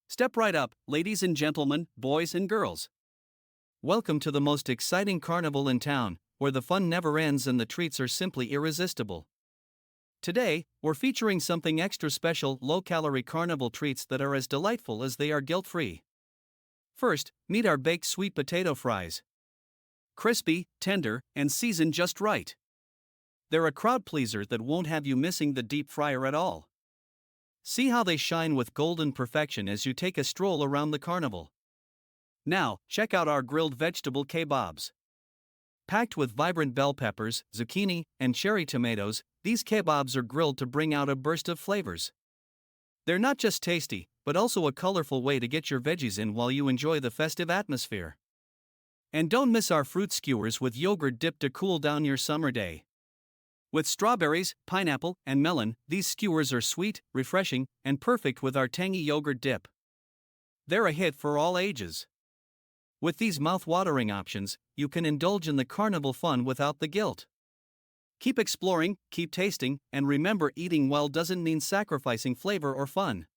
Step right up, ladies and gentlemen, boys and girls. Welcome to the most exciting carnival in town, where the fun never ends and the treats are simply irresistible. Today, we're featuring something extra special: low-calorie carnival treats that are as delightful as they are guilt-free. First, meet our baked sweet potato fries. Crispy, tender, and seasoned just right. They're a crowd pleaser that won't have you missing the deep fryer at all. See how they shine with golden perfection as you take a stroll around the carnival. Now, check out our grilled vegetable kebabs. Packed with vibrant bell peppers, zucchini, and cherry tomatoes, these kebabs are grilled to bring out a burst of flavors. They're not just tasty, but also a colorful way to get your veggies in while you enjoy the festive atmosphere. And don't miss our fruit skewers with yogurt dip to cool down your summer day. With strawberries, pineapple, and melon, these skewers are sweet, refreshing, and perfect with our tangy yogurt dip. They're a hit for all ages. With these mouth-watering options, you can indulge in the carnival fun without the guilt. Keep exploring, keep tasting, and remember, eating well doesn't mean sacrificing flavor or fun.